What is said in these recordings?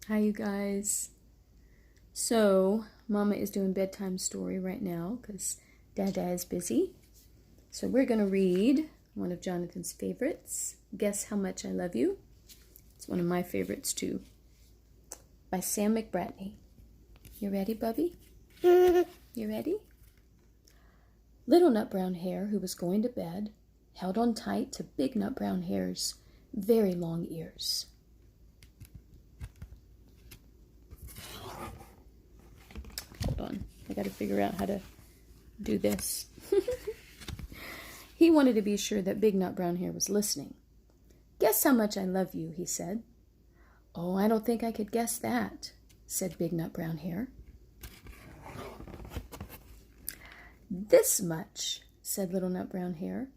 Hi, you guys. So, Mama is doing bedtime story right now because Dada is busy. So we're going to read one of Jonathan's favorites, Guess How Much I Love You. It's one of my favorites too, by Sam McBratney. You ready, Bubby? You ready? Little Nut Brown Hare, who was going to bed, held on tight to Big Nut Brown Hare's very long ears. Hold on, I got to figure out how to do this. He wanted to be sure that Big Nut Brown Hare was listening. Guess how much I love you, he said. Oh, I don't think I could guess that, said Big Nut Brown Hare. This much, said Little Nut Brown Hare,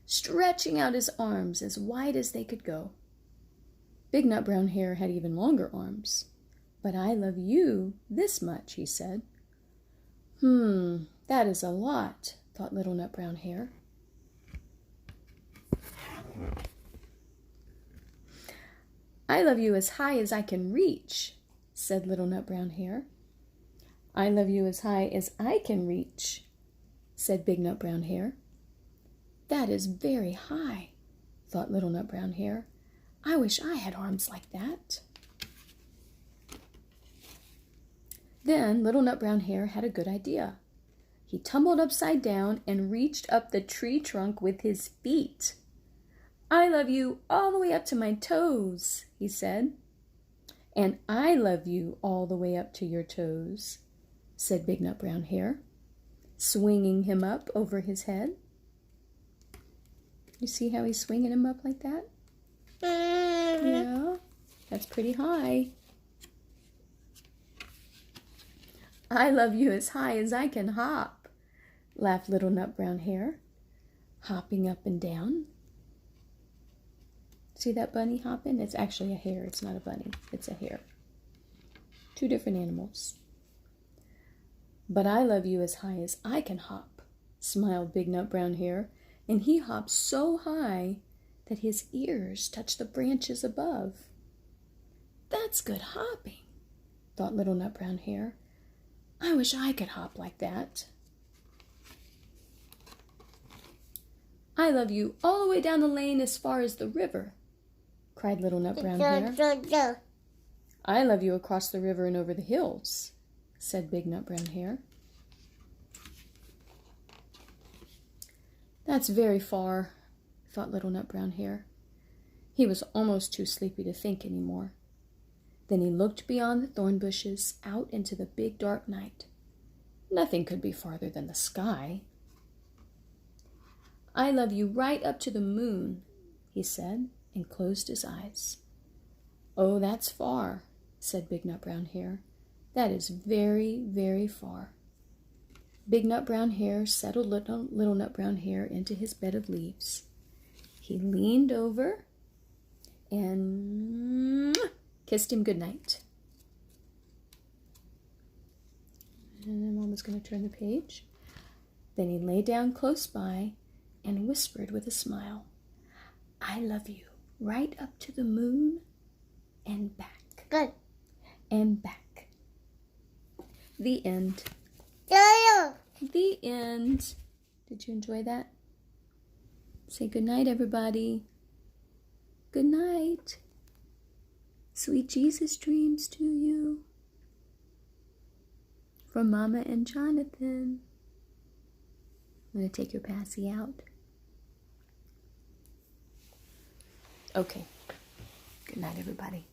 stretching out his arms as wide as they could go. Big Nut Brown Hare had even longer arms. But I love you this much, he said. That is a lot, thought Little Nut Brown Hare. I love you as high as I can reach, said Little Nut Brown Hare. I love you as high as I can reach, said Big Nut Brown Hare. That is very high, thought Little Nut Brown Hare. I wish I had arms like that. Then Little Nut Brown Hare had a good idea. He tumbled upside down and reached up the tree trunk with his feet. I love you all the way up to my toes, he said. And I love you all the way up to your toes, said Big Nut Brown Hare, swinging him up over his head. You see how he's swinging him up like that? Yeah, that's pretty high. I love you as high as I can hop, laughed Little Nut Brown Hare, hopping up and down. See that bunny hopping? It's actually a hare. It's not a bunny. It's a hare. Two different animals. But I love you as high as I can hop, smiled Big Nut Brown Hare, and he hopped so high that his ears touched the branches above. That's good hopping, thought Little Nut Brown Hare. I wish I could hop like that. I love you all the way down the lane as far as the river, cried Little Nut Brown Hare. I love you across the river and over the hills, said Big Nut Brown Hare. That's very far, thought Little Nut Brown Hare. He was almost too sleepy to think any more. Then he looked beyond the thorn bushes out into the big dark night. Nothing could be farther than the sky. I love you right up to the moon, he said, and closed his eyes. Oh, that's far, said Big Nut Brown Hare. That is very, very far. Big Nut Brown Hare settled Little Nut Brown Hare into his bed of leaves. He leaned over and kissed him goodnight. And then Mama's going to turn the page. Then he lay down close by and whispered with a smile, I love you right up to the moon and back. Good. And back. The end. The end. Did you enjoy that? Say good night, everybody. Good night. Sweet Jesus dreams to you. From Mama and Jonathan. I'm going to take your passy out. Okay. Good night, everybody.